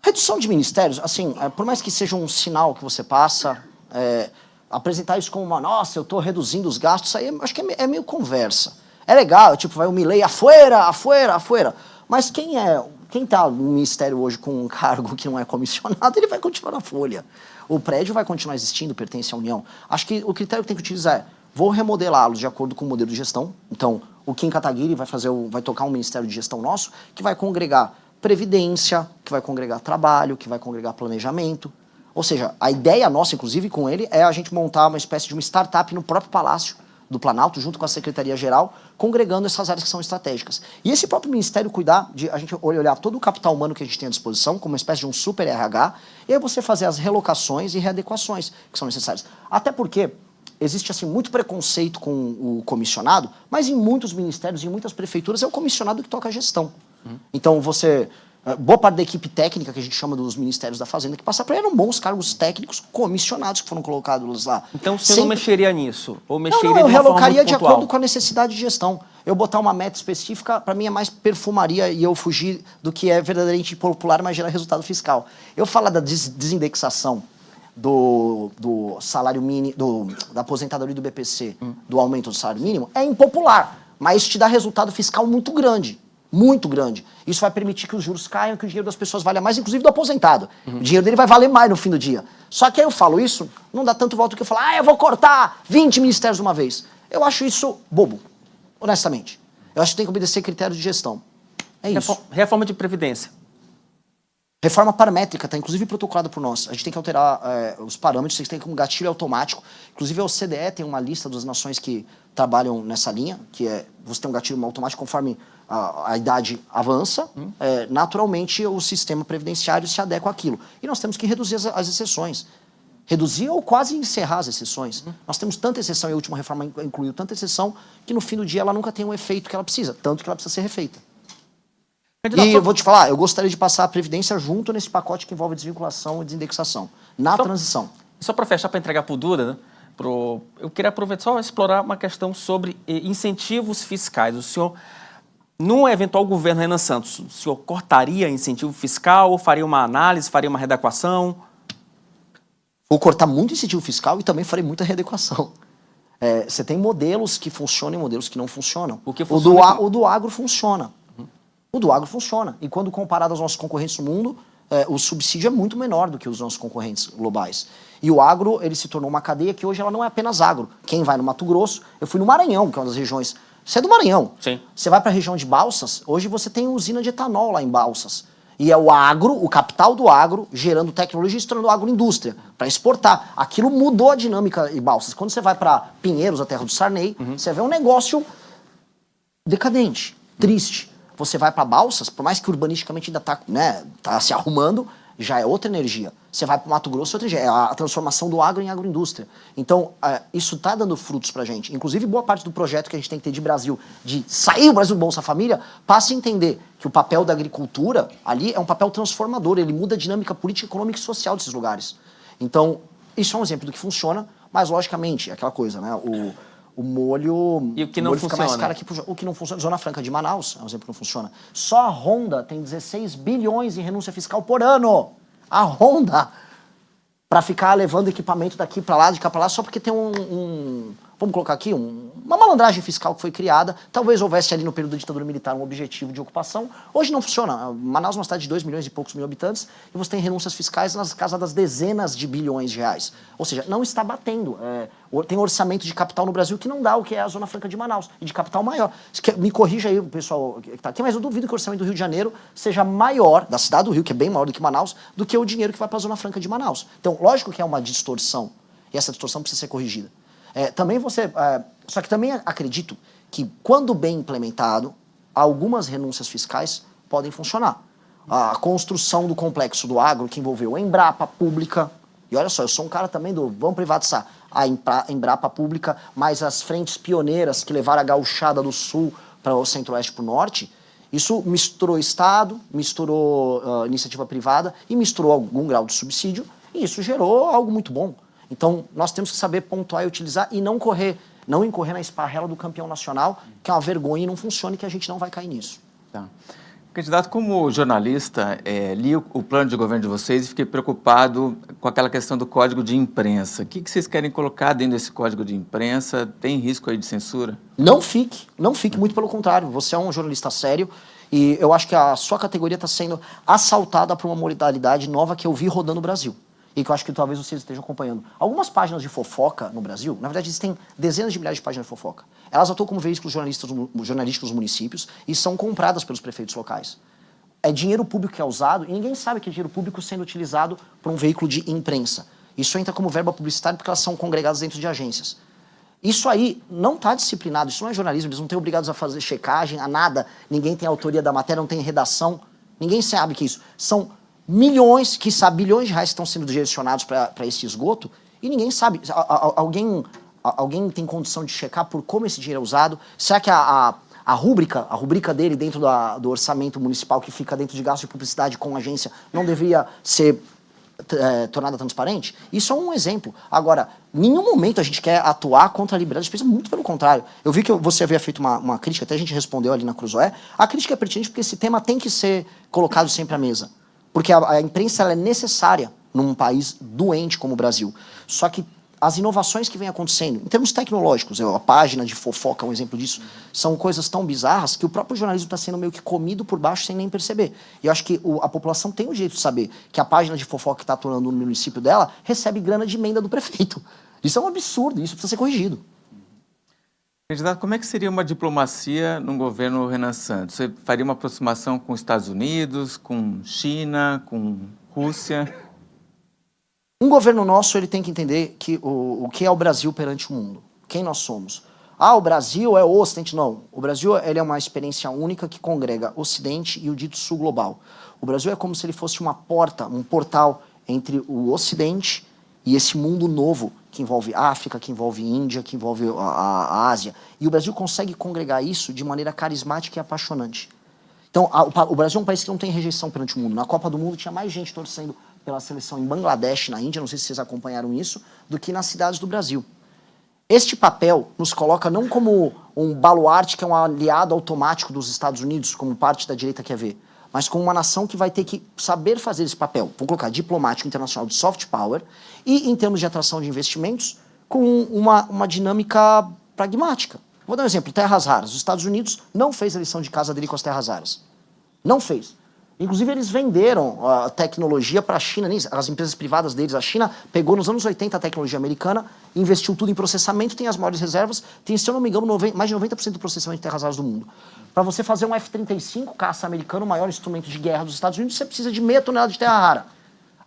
Redução de ministérios, assim, por mais que seja um sinal que você passa, apresentar isso como nossa, eu estou reduzindo os gastos, isso aí acho que é meio conversa. É legal, tipo, vai o Milei, afuera. Mas quem está no ministério hoje com um cargo que não é comissionado, ele vai continuar na folha. O prédio vai continuar existindo, pertence à União. Acho que o critério que tem que utilizar é, vou remodelá-los de acordo com o modelo de gestão. Então, o Kim Kataguiri vai tocar um ministério de gestão nosso, que vai congregar previdência, que vai congregar trabalho, que vai congregar planejamento. Ou seja, a ideia nossa, inclusive, com ele, é a gente montar uma espécie de uma startup no próprio Palácio do Planalto, junto com a Secretaria-Geral, congregando essas áreas que são estratégicas. E esse próprio Ministério cuidar de a gente olhar todo o capital humano que a gente tem à disposição, como uma espécie de um super RH, e aí você fazer as relocações e readequações que são necessárias. Até porque existe assim muito preconceito com o comissionado, mas em muitos ministérios, em muitas prefeituras, é o comissionado que toca a gestão. Então boa parte da equipe técnica, que a gente chama dos ministérios da Fazenda, que passa para eram bons cargos técnicos comissionados que foram colocados lá. Então você não mexeria nisso? Ou mexeria eu de uma forma relocaria muito de pontual? acordo com a necessidade de gestão. Eu botar uma meta específica, para mim é mais perfumaria e eu fugir do que é verdadeiramente popular, mas gera resultado fiscal. Eu falar da desindexação do salário mínimo, da aposentadoria do BPC, do aumento do salário mínimo, é impopular, mas te dá resultado fiscal muito grande. Muito grande. Isso vai permitir que os juros caiam, que o dinheiro das pessoas valha mais, inclusive do aposentado. O dinheiro dele vai valer mais no fim do dia. Só que aí eu falo isso, não dá tanto volta que eu falo, eu vou cortar 20 ministérios de uma vez. Eu acho isso bobo, honestamente. Eu acho que tem que obedecer critérios de gestão. É isso. Reforma de Previdência. Reforma paramétrica, está inclusive protocolada por nós. A gente tem que alterar os parâmetros, vocês têm que um gatilho automático. Inclusive, a OCDE tem uma lista das nações que trabalham nessa linha, que é você tem um gatilho automático conforme a idade avança, naturalmente o sistema previdenciário se adequa àquilo. E nós temos que reduzir as exceções. Reduzir ou quase encerrar as exceções. Nós temos tanta exceção, e a última reforma incluiu tanta exceção, que no fim do dia ela nunca tem o efeito que ela precisa, tanto que ela precisa ser refeita. E eu vou te falar, eu gostaria de passar a Previdência junto nesse pacote que envolve desvinculação e desindexação, na transição. Só para fechar, para entregar para o Duda, né? Eu queria aproveitar só explorar uma questão sobre incentivos fiscais. O senhor, num eventual governo Renan Santos, o senhor cortaria incentivo fiscal ou faria uma análise, faria uma readequação? Vou cortar muito incentivo fiscal e também farei muita readequação. Você tem modelos que funcionam e modelos que não funcionam. O que funciona o do agro funciona. O do agro funciona. E quando comparado aos nossos concorrentes no mundo, o subsídio é muito menor do que os nossos concorrentes globais. E o agro, ele se tornou uma cadeia que hoje ela não é apenas agro. Quem vai no Mato Grosso, eu fui no Maranhão, que é uma das regiões... Você é do Maranhão. Sim. Você vai para a região de Balsas, hoje você tem usina de etanol lá em Balsas. E é o agro, o capital do agro, gerando tecnologia e se tornando agroindústria, para exportar. Aquilo mudou a dinâmica em Balsas. Quando você vai para Pinheiros, a terra do Sarney, você vê um negócio decadente, triste. Você vai para Balsas, por mais que urbanisticamente ainda tá se arrumando, já é outra energia. Você vai para o Mato Grosso, outra energia. É a transformação do agro em agroindústria. Então, isso está dando frutos para a gente. Inclusive, boa parte do projeto que a gente tem que ter de Brasil, de sair o Brasil do Bolsa Família, passa a entender que o papel da agricultura ali é um papel transformador. Ele muda a dinâmica política, econômica e social desses lugares. Então, isso é um exemplo do que funciona, mas, logicamente, é aquela coisa, né? O molho, e o que não fica mais caro aqui. O que não funciona, Zona Franca de Manaus, é um exemplo que não funciona. Só a Honda tem 16 bilhões em renúncia fiscal por ano. A Honda, para ficar levando equipamento daqui para lá, de cá para lá, só porque tem vamos colocar aqui, uma malandragem fiscal que foi criada. Talvez houvesse ali no período da ditadura militar um objetivo de ocupação. Hoje não funciona. Manaus é uma cidade de 2 milhões e poucos mil habitantes e você tem renúncias fiscais nas casas das dezenas de bilhões de reais. Ou seja, não está batendo. Tem orçamento de capital no Brasil que não dá o que é a Zona Franca de Manaus, e de capital maior. Me corrija aí o pessoal que está aqui, mas eu duvido que o orçamento do Rio de Janeiro seja maior, da cidade do Rio, que é bem maior do que Manaus, do que o dinheiro que vai para a Zona Franca de Manaus. Então, lógico que é uma distorção, e essa distorção precisa ser corrigida. Só que também acredito que, quando bem implementado, algumas renúncias fiscais podem funcionar. A construção do complexo do agro, que envolveu a Embrapa Pública, e olha só, eu sou um cara também do vamos privatizar a Embrapa Pública, mas as frentes pioneiras que levaram a gauchada do sul para o centro-oeste para o norte, isso misturou Estado, misturou iniciativa privada e misturou algum grau de subsídio, e isso gerou algo muito bom. Então, nós temos que saber pontuar e utilizar e não incorrer na esparrela do campeão nacional, que é uma vergonha e não funciona e que a gente não vai cair nisso. Tá. Candidato, como jornalista, li o plano de governo de vocês e fiquei preocupado com aquela questão do código de imprensa. O que vocês querem colocar dentro desse código de imprensa? Tem risco aí de censura? Não fique, muito pelo contrário. Você é um jornalista sério e eu acho que a sua categoria está sendo assaltada por uma modalidade nova que eu vi rodando no Brasil. E que eu acho que talvez vocês estejam acompanhando. Algumas páginas de fofoca no Brasil, na verdade existem dezenas de milhares de páginas de fofoca. Elas atuam como veículos jornalísticos nos municípios e são compradas pelos prefeitos locais. É dinheiro público que é usado e ninguém sabe que é dinheiro público sendo utilizado por um veículo de imprensa. Isso entra como verba publicitária porque elas são congregadas dentro de agências. Isso aí não está disciplinado, isso não é jornalismo, eles não estão obrigados a fazer checagem, a nada, ninguém tem autoria da matéria, não tem redação, ninguém sabe que isso. São milhões, quiçá bilhões de reais que estão sendo direcionados para esse esgoto e ninguém sabe. Alguém tem condição de checar por como esse dinheiro é usado? Será que a rubrica dele dentro do orçamento municipal que fica dentro de gasto de publicidade com agência não deveria ser tornada transparente? Isso é um exemplo. Agora, em nenhum momento a gente quer atuar contra a liberdade de expressão, muito pelo contrário. Eu vi que você havia feito uma crítica, até a gente respondeu ali na Cruzoé. A crítica é pertinente porque esse tema tem que ser colocado sempre à mesa. Porque a imprensa ela é necessária num país doente como o Brasil. Só que as inovações que vêm acontecendo, em termos tecnológicos, a página de fofoca é um exemplo disso, são coisas tão bizarras que o próprio jornalismo está sendo meio que comido por baixo sem nem perceber. E eu acho que a população tem o direito de saber que a página de fofoca que está atuando no município dela recebe grana de emenda do prefeito. Isso é um absurdo, isso precisa ser corrigido. Candidato, como é que seria uma diplomacia no governo Renan Santos? Você faria uma aproximação com os Estados Unidos, com China, com Rússia? Um governo nosso ele tem que entender que o que é o Brasil perante o mundo. Quem nós somos. O Brasil é o Ocidente. Não. O Brasil ele é uma experiência única que congrega Ocidente e o dito Sul global. O Brasil é como se ele fosse uma porta, um portal entre o Ocidente E esse mundo novo, que envolve África, que envolve Índia, que envolve a Ásia. E o Brasil consegue congregar isso de maneira carismática e apaixonante. Então, o Brasil é um país que não tem rejeição perante o mundo. Na Copa do Mundo tinha mais gente torcendo pela seleção em Bangladesh, na Índia, não sei se vocês acompanharam isso, do que nas cidades do Brasil. Este papel nos coloca não como um baluarte que é um aliado automático dos Estados Unidos, como parte da direita quer ver, mas como uma nação que vai ter que saber fazer esse papel, vamos colocar diplomático internacional de soft power, e em termos de atração de investimentos, com uma dinâmica pragmática. Vou dar um exemplo, terras raras. Os Estados Unidos não fez a lição de casa dele com as terras raras. Não fez. Inclusive, eles venderam a tecnologia para a China, as empresas privadas deles. A China pegou nos anos 80 a tecnologia americana, investiu tudo em processamento, tem as maiores reservas, tem, se eu não me engano, mais de 90% do processamento de terras raras do mundo. Para você fazer um F-35 caça americano, o maior instrumento de guerra dos Estados Unidos, você precisa de meia tonelada de terra rara.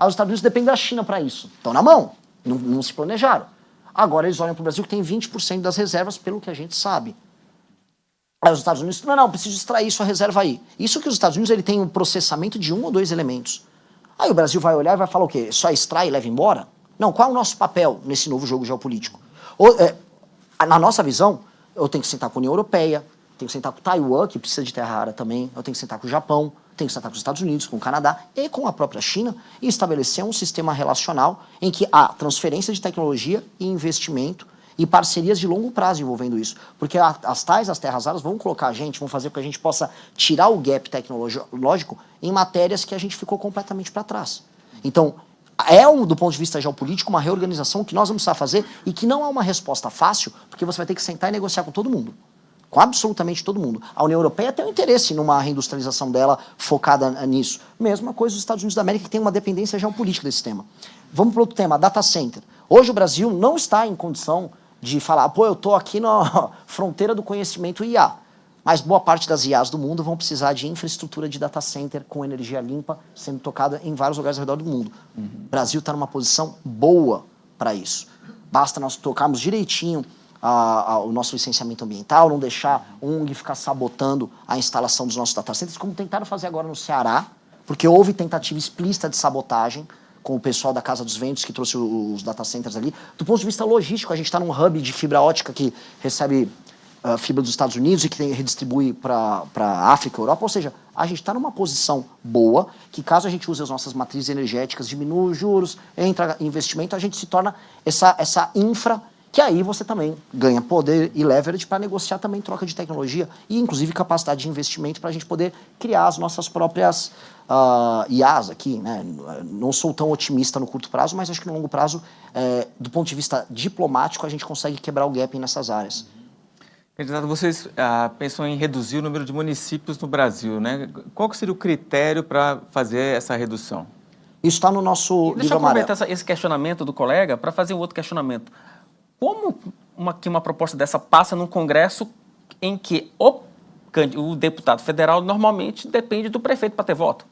Os Estados Unidos dependem da China para isso. Estão na mão, não se planejaram. Agora eles olham para o Brasil que tem 20% das reservas, pelo que a gente sabe. Aí os Estados Unidos, não, preciso extrair sua reserva aí. Isso que os Estados Unidos ele tem um processamento de 1 ou 2 elementos. Aí o Brasil vai olhar e vai falar o quê? Só extrai e leva embora? Não, qual é o nosso papel nesse novo jogo geopolítico? Na nossa visão, eu tenho que sentar com a União Europeia, tenho que sentar com Taiwan, que precisa de terra rara também, eu tenho que sentar com o Japão, tenho que sentar com os Estados Unidos, com o Canadá e com a própria China e estabelecer um sistema relacional em que há transferência de tecnologia e investimento e parcerias de longo prazo envolvendo isso. Porque as terras raras vão colocar a gente, vão fazer com que a gente possa tirar o gap tecnológico em matérias que a gente ficou completamente para trás. Então, do ponto de vista geopolítico, uma reorganização que nós vamos precisar fazer e que não é uma resposta fácil, porque você vai ter que sentar e negociar com todo mundo. Com absolutamente todo mundo. A União Europeia tem um interesse numa reindustrialização dela focada nisso. Mesma coisa os Estados Unidos da América, que tem uma dependência geopolítica desse tema. Vamos para outro tema, data center. Hoje o Brasil não está em condição de falar, pô, eu estou aqui na fronteira do conhecimento IA. Mas boa parte das IAs do mundo vão precisar de infraestrutura de data center com energia limpa sendo tocada em vários lugares ao redor do mundo. O Brasil está numa posição boa para isso. Basta nós tocarmos direitinho o nosso licenciamento ambiental, não deixar a ONG ficar sabotando a instalação dos nossos data centers, como tentaram fazer agora no Ceará, porque houve tentativa explícita de sabotagem com o pessoal da Casa dos Ventos, que trouxe os data centers ali. Do ponto de vista logístico, a gente está num hub de fibra ótica que recebe fibra dos Estados Unidos e que redistribui para a África e Europa. Ou seja, a gente está numa posição boa, que caso a gente use as nossas matrizes energéticas, diminua os juros, entra investimento, a gente se torna essa infra, que aí você também ganha poder e leverage para negociar também troca de tecnologia e, inclusive, capacidade de investimento para a gente poder criar as nossas próprias IAs aqui, né? Não sou tão otimista no curto prazo, mas acho que no longo prazo, do ponto de vista diplomático, a gente consegue quebrar o gap nessas áreas. Candidato, vocês pensam em reduzir o número de municípios no Brasil, né? Qual que seria o critério para fazer essa redução? Isso está no nosso Deixa eu livro amarelo. aproveitar esse questionamento do colega para fazer um outro questionamento. Como uma proposta dessa passa num Congresso em que o deputado federal normalmente depende do prefeito para ter voto?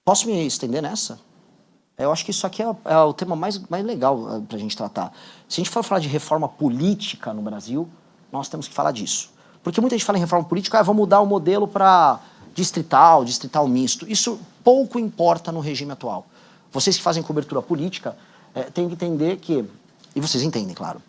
Posso me estender nessa? Eu acho que isso aqui é o tema mais legal para a gente tratar. Se a gente for falar de reforma política no Brasil, nós temos que falar disso. Porque muita gente fala em reforma política, vamos mudar o modelo para distrital misto. Isso pouco importa no regime atual. Vocês que fazem cobertura política têm que entender que, e vocês entendem, claro,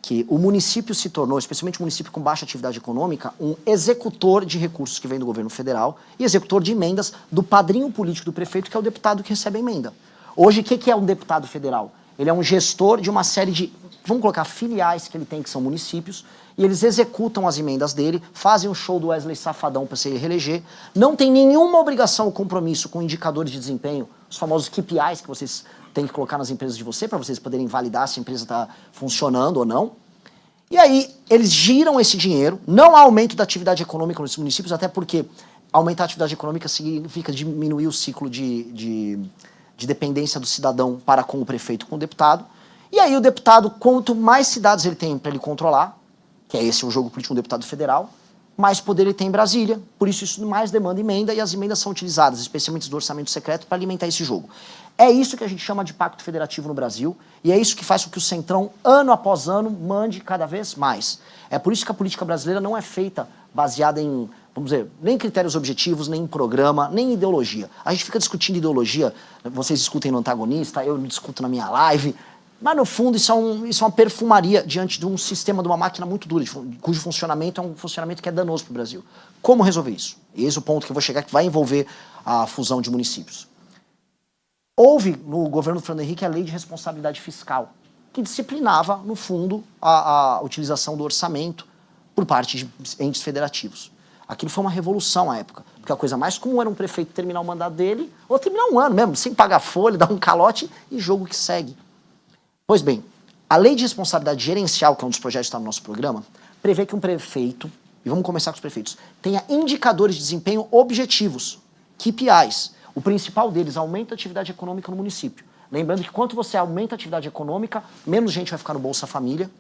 que o município se tornou, especialmente o município com baixa atividade econômica, um executor de recursos que vem do governo federal e executor de emendas do padrinho político do prefeito, que é o deputado que recebe a emenda. Hoje, o que é um deputado federal? Ele é um gestor de uma série de, vamos colocar, filiais que ele tem, que são municípios, e eles executam as emendas dele, fazem um show do Wesley Safadão para se reeleger, não tem nenhuma obrigação ou compromisso com indicadores de desempenho, os famosos KPIs que vocês têm que colocar nas empresas de você, para vocês poderem validar se a empresa está funcionando ou não. E aí, eles giram esse dinheiro, não há aumento da atividade econômica nesses municípios, até porque aumentar a atividade econômica significa diminuir o ciclo de dependência do cidadão para com o prefeito, com o deputado. E aí o deputado, quanto mais cidades ele tem para ele controlar, que é esse o jogo político do deputado federal, mais poder ele tem em Brasília. Por isso mais demanda emenda e as emendas são utilizadas, especialmente do orçamento secreto, para alimentar esse jogo. É isso que a gente chama de pacto federativo no Brasil e é isso que faz com que o Centrão, ano após ano, mande cada vez mais. É por isso que a política brasileira não é feita baseada em vamos dizer, nem critérios objetivos, nem programa, nem ideologia. A gente fica discutindo ideologia, vocês discutem no antagonista, eu discuto na minha live, mas no fundo isso é uma perfumaria diante de um sistema, de uma máquina muito dura, cujo funcionamento é um funcionamento que é danoso para o Brasil. Como resolver isso? E esse é o ponto que eu vou chegar, que vai envolver a fusão de municípios. Houve no governo do Fernando Henrique a lei de responsabilidade fiscal, que disciplinava, no fundo, a utilização do orçamento por parte de entes federativos. Aquilo foi uma revolução à época, porque a coisa mais comum era um prefeito terminar o mandato dele, ou terminar um ano mesmo, sem pagar folha, dar um calote e jogo que segue. Pois bem, a lei de responsabilidade gerencial, que é um dos projetos que está no nosso programa, prevê que um prefeito, e vamos começar com os prefeitos, tenha indicadores de desempenho objetivos, KPIs. O principal deles, aumento da atividade econômica no município. Lembrando que quanto você aumenta a atividade econômica, menos gente vai ficar no Bolsa Família,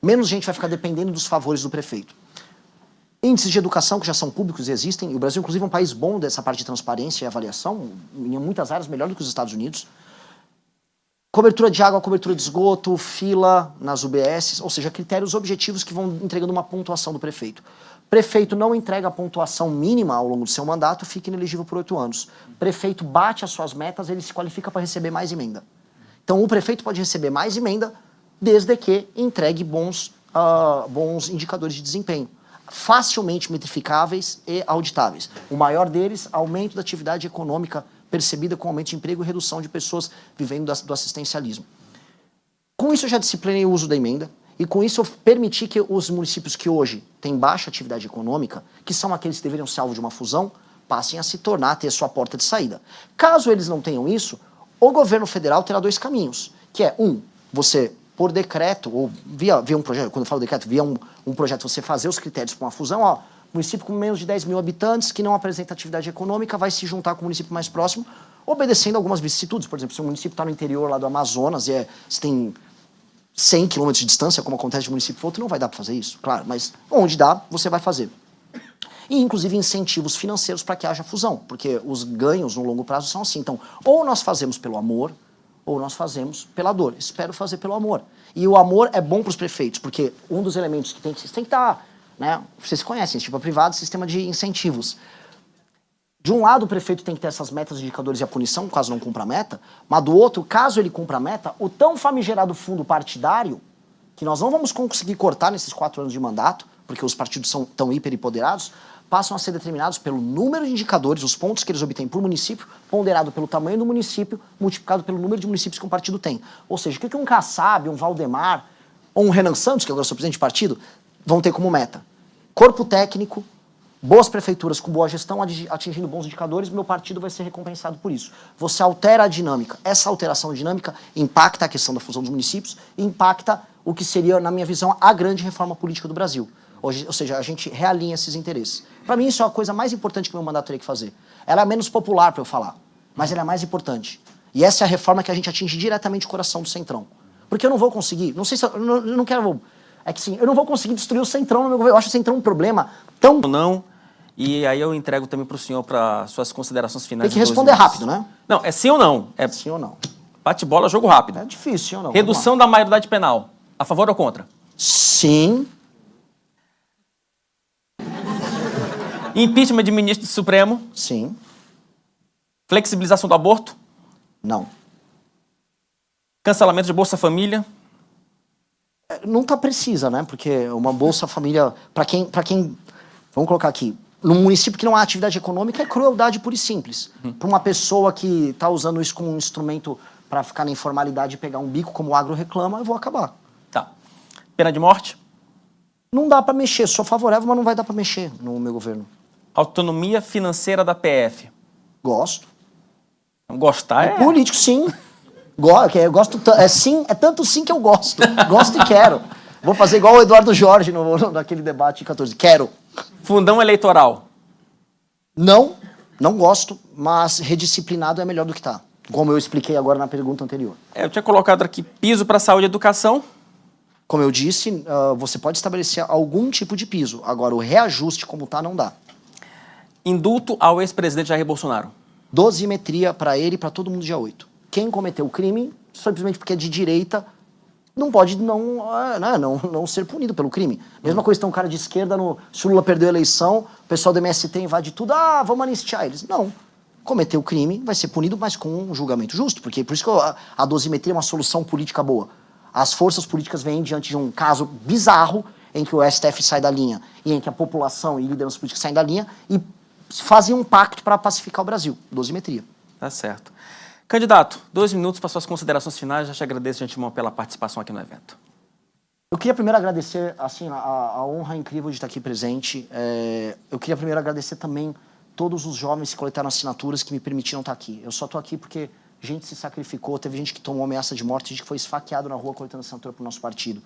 menos gente vai ficar dependendo dos favores do prefeito. Índices de educação que já são públicos e existem, e o Brasil, inclusive, é um país bom dessa parte de transparência e avaliação, em muitas áreas melhor do que os Estados Unidos. Cobertura de água, cobertura de esgoto, fila nas UBSs, ou seja, critérios objetivos que vão entregando uma pontuação do prefeito. Prefeito não entrega a pontuação mínima ao longo do seu mandato, fica inelegível por 8 anos. Prefeito bate as suas metas, ele se qualifica para receber mais emenda. Então, o prefeito pode receber mais emenda desde que entregue bons indicadores de desempenho, facilmente metrificáveis e auditáveis. O maior deles, aumento da atividade econômica percebida com aumento de emprego e redução de pessoas vivendo do assistencialismo. Com isso, eu já disciplinei o uso da emenda, e com isso eu permiti que os municípios que hoje têm baixa atividade econômica, que são aqueles que deveriam ser alvo de uma fusão, passem a se tornar, ter sua porta de saída. Caso eles não tenham isso, o governo federal terá 2 caminhos, que é, você, por decreto, ou via um projeto, quando eu falo decreto, via um projeto, você fazer os critérios para uma fusão, município com menos de 10 mil habitantes, que não apresenta atividade econômica, vai se juntar com o município mais próximo, obedecendo algumas vicissitudes. Por exemplo, se o município está no interior lá do Amazonas e você tem 100 km de distância, como acontece de município para outro, não vai dar para fazer isso, claro, mas onde dá, você vai fazer. E, inclusive, incentivos financeiros para que haja fusão, porque os ganhos no longo prazo são assim. Então, ou nós fazemos pelo amor, ou nós fazemos pela dor. Espero fazer pelo amor. E o amor é bom para os prefeitos, porque um dos elementos que tem que estar, né, vocês conhecem, iniciativa privada, sistema de incentivos. De um lado, o prefeito tem que ter essas metas, indicadores e a punição, caso não cumpra a meta, mas do outro, caso ele cumpra a meta, o tão famigerado fundo partidário, que nós não vamos conseguir cortar nesses 4 anos de mandato, porque os partidos são tão hiperempoderados, passam a ser determinados pelo número de indicadores, os pontos que eles obtêm por município, ponderado pelo tamanho do município, multiplicado pelo número de municípios que um partido tem. Ou seja, o que um Kassab, um Valdemar, ou um Renan Santos, que agora sou presidente de partido, vão ter como meta? Corpo técnico, boas prefeituras com boa gestão, atingindo bons indicadores, meu partido vai ser recompensado por isso. Você altera a dinâmica. Essa alteração dinâmica impacta a questão da fusão dos municípios e impacta o que seria, na minha visão, a grande reforma política do Brasil. Hoje, ou seja, a gente realinha esses interesses. Para mim, isso é a coisa mais importante que o meu mandato teria que fazer. Ela é menos popular para eu falar, mas ela é mais importante. E essa é a reforma que a gente atinge diretamente o coração do Centrão. Porque eu não vou conseguir, não sei se eu não quero... É que sim, eu não vou conseguir destruir o Centrão no meu governo. Eu acho o Centrão um problema tão... Não, e aí eu entrego também para o senhor para suas considerações finais. Tem que responder rápido, né? Não, é sim ou não? É sim ou não. Bate-bola, jogo rápido. É difícil, sim ou não? Redução da maioridade penal. A favor ou contra? Sim. Impeachment de ministro do Supremo. Sim. Flexibilização do aborto. Não. Cancelamento de Bolsa Família. Nunca precisa, né? Porque uma Bolsa Família, para quem, vamos colocar aqui, num município que não há atividade econômica, é crueldade pura e simples. Para uma pessoa que está usando isso como um instrumento para ficar na informalidade e pegar um bico, como o agro reclama, eu vou acabar. Tá. Pena de morte. Não dá para mexer, sou favorável, mas não vai dar para mexer no meu governo. Autonomia financeira da PF. Gosto. Gostar é... Político, sim. Gosto, é tanto sim que eu gosto. Gosto e quero. Vou fazer igual o Eduardo Jorge naquele debate de 14. Quero. Fundão eleitoral. Não gosto, mas redisciplinado é melhor do que tá. Como eu expliquei agora na pergunta anterior. Eu tinha colocado aqui piso para saúde e educação. Como eu disse, você pode estabelecer algum tipo de piso. Agora, o reajuste como tá, não dá. Indulto ao ex-presidente Jair Bolsonaro. Dosimetria para ele e para todo mundo dia 8. Quem cometeu o crime, simplesmente porque é de direita, não pode não ser punido pelo crime. Mesma coisa, tem um cara de esquerda, se o Lula perdeu a eleição, o pessoal do MST invade tudo, vamos anistiar eles. Não. Cometeu o crime, vai ser punido, mas com um julgamento justo, porque por isso que a dosimetria é uma solução política boa. As forças políticas vêm diante de um caso bizarro, em que o STF sai da linha, e em que a população e lideranças políticas saem da linha, e fazem um pacto para pacificar o Brasil. Dosimetria. Tá certo. Candidato, 2 minutos para suas considerações finais. Já te agradeço de antemão pela participação aqui no evento. Eu queria primeiro agradecer assim, a honra incrível de estar aqui presente. Eu queria primeiro agradecer também todos os jovens que coletaram assinaturas que me permitiram estar aqui. Eu só estou aqui porque gente se sacrificou, teve gente que tomou ameaça de morte, gente que foi esfaqueado na rua coletando assinatura para o nosso partido.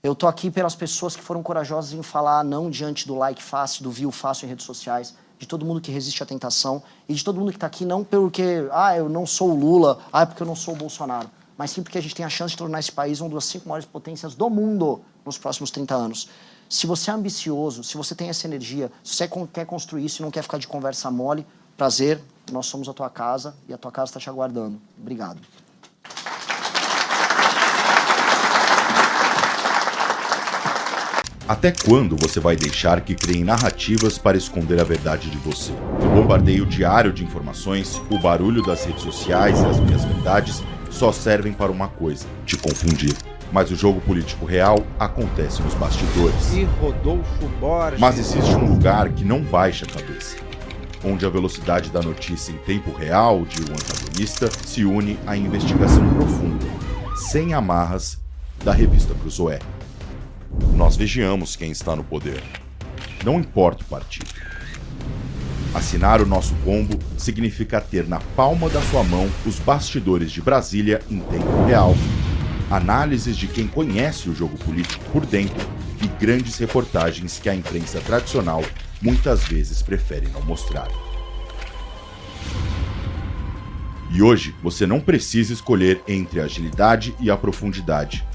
Eu estou aqui pelas pessoas que foram corajosas em falar não diante do like fácil, do view fácil em redes sociais, de todo mundo que resiste à tentação e de todo mundo que está aqui não porque, eu não sou o Lula, é porque eu não sou o Bolsonaro, mas sim porque a gente tem a chance de tornar esse país uma das 5 maiores potências do mundo nos próximos 30 anos. Se você é ambicioso, se você tem essa energia, se você quer construir isso e não quer ficar de conversa mole, prazer, nós somos a tua casa e a tua casa está te aguardando. Obrigado. Até quando você vai deixar que criem narrativas para esconder a verdade de você? No bombardeio diário de informações, o barulho das redes sociais e as meias-verdades só servem para uma coisa: te confundir. Mas o jogo político real acontece nos bastidores. E Rodolfo Borges. Mas existe um lugar que não baixa a cabeça, onde a velocidade da notícia em tempo real de um antagonista se une à investigação profunda, sem amarras, da revista Cruzoé. Nós vigiamos quem está no poder, não importa o partido. Assinar o nosso combo significa ter na palma da sua mão os bastidores de Brasília em tempo real, análises de quem conhece o jogo político por dentro e grandes reportagens que a imprensa tradicional muitas vezes prefere não mostrar. E hoje você não precisa escolher entre a agilidade e a profundidade.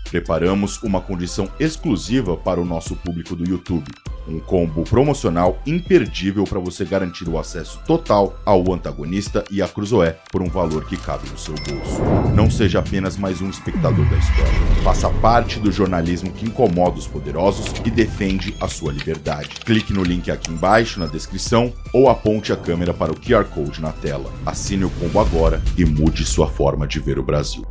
Preparamos uma condição exclusiva para o nosso público do YouTube. Um combo promocional imperdível para você garantir o acesso total ao antagonista e à Cruzoé por um valor que cabe no seu bolso. Não seja apenas mais um espectador da história. Faça parte do jornalismo que incomoda os poderosos e defende a sua liberdade. Clique no link aqui embaixo na descrição ou aponte a câmera para o QR Code na tela. Assine o combo agora e mude sua forma de ver o Brasil.